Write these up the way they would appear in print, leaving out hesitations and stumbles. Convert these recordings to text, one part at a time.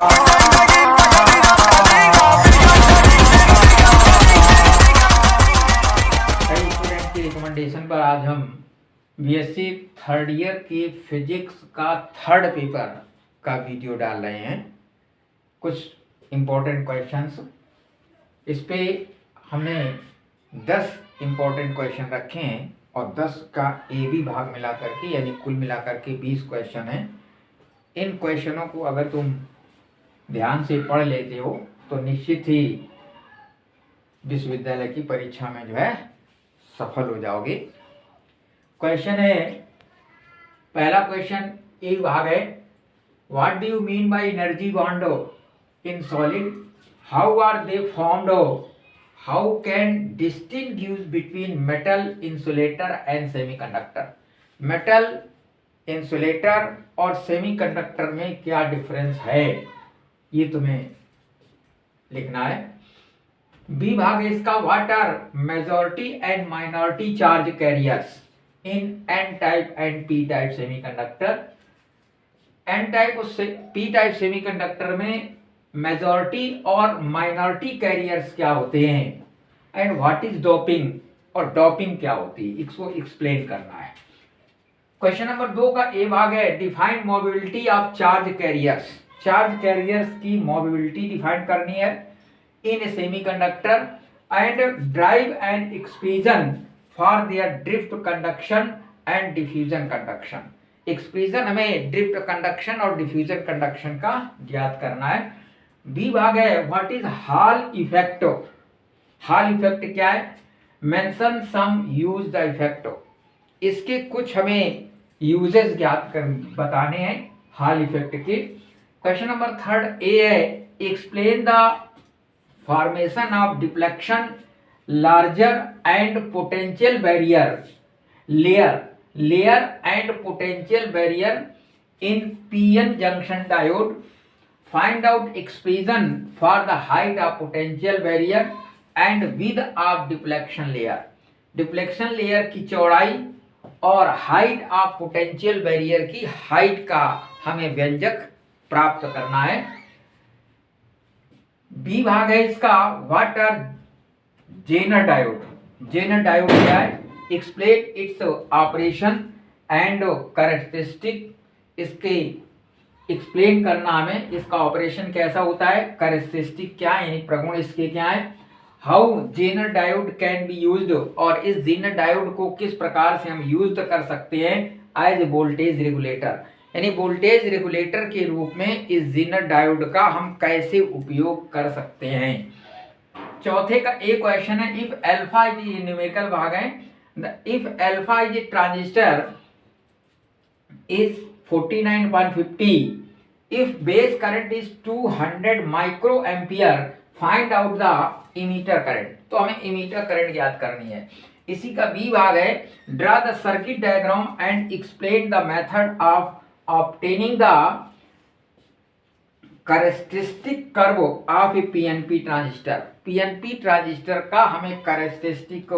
कई स्टूडेंट की रिकमेंडेशन पर आज हम बीएससी थर्ड ईयर की फिजिक्स का थर्ड पेपर का वीडियो डाल रहे हैं। कुछ इम्पोर्टेंट क्वेश्चंस इस पे हमने 10 इम्पोर्टेंट क्वेश्चन रखे हैं और 10 का ए बी भाग मिला करके यानी कुल मिलाकर के 20 क्वेश्चन हैं। इन क्वेश्चनों को अगर तुम ध्यान से पढ़ लेते हो तो निश्चित ही विश्वविद्यालय की परीक्षा में जो है सफल हो जाओगे। क्वेश्चन है, पहला क्वेश्चन ए भाग है, what do you mean by energy bond in solid, how are they formed, how can distinguish between metal insulator and semiconductor. Metal insulator और सेमीकंडक्टर में क्या डिफरेंस है ये तुम्हें लिखना है। बी भाग है इसका, what are majority and minority charge carriers in N type and P type semiconductor. N type और पी टाइप सेमीकंडक्टर में मेजॉरिटी और माइनॉरिटी कैरियर्स क्या होते हैं एंड व्हाट इज डोपिंग और डोपिंग क्या होती है, इसको एक्सप्लेन करना है। क्वेश्चन नंबर 2 का ए भाग है, define mobility of charge carriers. Charge carriers की मोबिलिटी डिफाइन करनी है in semiconductor and derive and expression for their drift conduction and diffusion conduction. Expression हमें ड्रिफ्ट कंडक्शन और डिफ्यूजन कंडक्शन का ज्ञात करना है। बी भाग है, what is Hall effect. Hall effect क्या है, mention some use the effect. इसके कुछ हमें यूजेस ज्ञात कर बताने हैं हॉल इफेक्ट के। क्वेश्चन नंबर 3 ए है, explain the formation of deflection larger and potential barrier layer and potential barrier in PN junction diode. Find out expression for the height of potential barrier and width of deflection layer. Deflection layer की चौड़ाई और height of potential barrier की height का हमें व्यंजक प्राप्त करना है। बी भाग है इसका, what are Zener diode. Zener diode क्या है, explain its operation and characteristic. इसके एक्सप्लेन करना हमें, इसका ऑपरेशन कैसा होता है, कैरेक्टरिस्टिक क्या है यानी प्रगुण इसके क्या है। How Zener diode can be used, और इस जेनर डायोड को किस प्रकार से हम यूज कर सकते हैं एज वोल्टेज रेगुलेटर, यानी वोल्टेज रेगुलेटर के रूप में इस जेनर डायोड का हम कैसे उपयोग कर सकते हैं। चौथे का एक क्वेश्चन है, इफ अल्फा इज न्यूमेरिकल भाग है, if alpha is a transistor is 49.50, if base current is 200 micro ampere, find out the emitter current. तो हमें इमीटर करंट ज्ञात करनी है। इसी का बी भाग है, draw the circuit diagram and explain the method of obtaining the characteristic curve of a PNP transistor. PNP transistor का हमें कैरेक्टरिस्टिक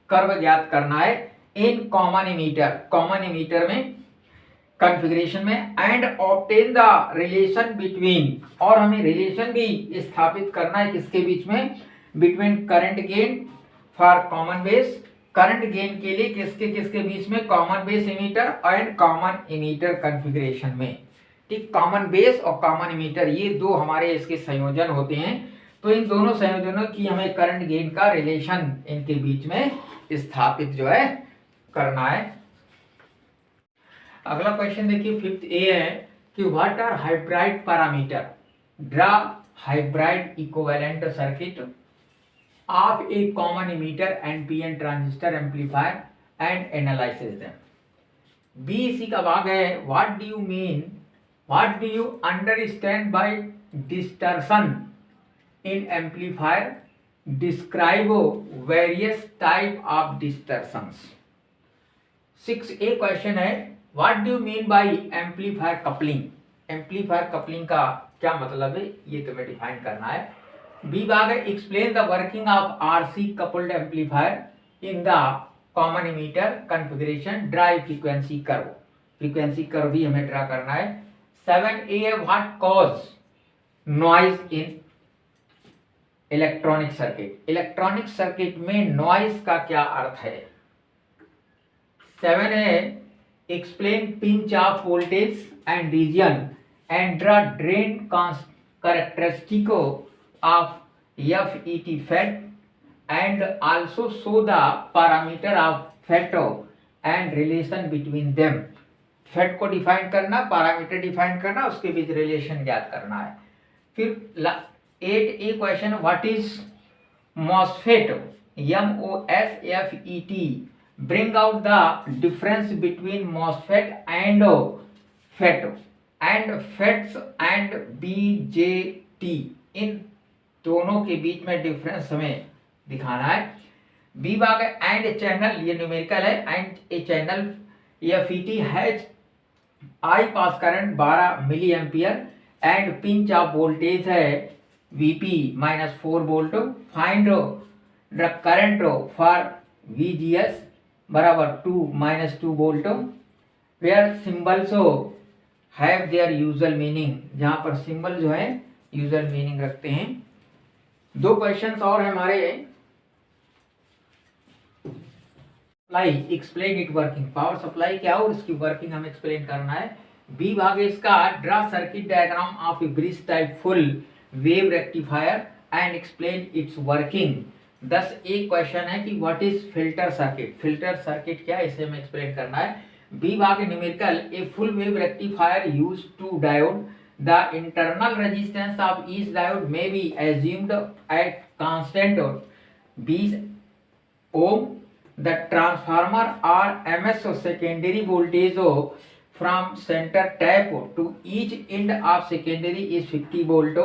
कर्व ज्ञात करना है इन कॉमन इमीटर में कॉन्फ़िगरेशन में and obtain the relation between, और हमें रिलेशन भी स्थापित करना है किसके बीच में, between current gain for common base. Current gain के लिए किसके किसके बीच में, common base emitter and common emitter configuration में। ठीक, कॉमन बेस और कॉमन इमीटर ये दो हमारे इसके संयोजन होते हैं। तो इन दोनों संयोजनों की हमें करंट गेन का रिलेशन इनके बीच में स्थापित जो है करना है। अगला क्वेश्चन देखिए 5th ए है कि what are hybrid parameter, draw hybrid equivalent circuit of a common emitter and PN transistor amplifier and analysis them. B इसी का भाग है, what do you mean, what do you understand by distortion in amplifier, describe various type of distortions. 6A question है, what do you mean by amplifier coupling। Amplifier coupling का क्या मतलब है ये तुम्हें डिफाइन करना है। बी भाग है, explain the working of RC coupled amplifier in the common emitter configuration, draw frequency curve. Frequency curve भी हमें ड्रा करना है। 7A है, what cause noise in electronic circuit. Electronic circuit में नॉइज का क्या अर्थ है। 7 है explain pinch off voltage and region and the drain characteristic of FET FET and also show the parameter of FET and relation between them। FET को define करना, parameter define करना, उसके बीच रिलेशन ज्ञात करना है। फिर 8A question, what is MOSFET, MOSFET, bring out the difference between MOSFET and FET and FETs and BJT, इन दोनों के बीच में डिफरेंस हमें दिखाना है। बी भाग है एंड चैनल, ये न्यूमेरिकल है, and a channel FET has I pass current 12 milli ampere and pinch off voltage है VP -4 volt. Find the current for VGS बराबर 2 volt where symbols have their usual meaning, जहां पर symbol जो है usual meaning रखते हैं। 2 questions और है हमारे। Supply, explain it working, power supply क्या और इसकी वर्किंग हमें एक्सप्लेन करना है। बी भाग इसका draw circuit diagram of a bridge type full wave rectifier and explain its working. 10 एक क्वेश्चन है कि what is filter circuit, filter circuit क्या है इसे हमें एक्सप्लेन करना है। बी भाग numerical, a full wave rectifier use two diode, the internal resistance of each diode may be assumed at constant 20 ohm। the transformer or MS secondary voltage from center tap to each end of secondary is 50 volt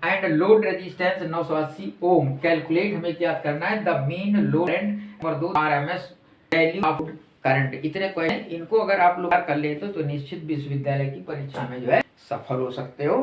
and load resistance 980 ohm। Calculate हमें क्या करना है, the mean load and number 2 RMS value of current. इतने question, इनको अगर आप लोग कर लेते हो तो निश्चित विश्वविद्यालय की परीक्षा में जो है सफल हो सकते हो।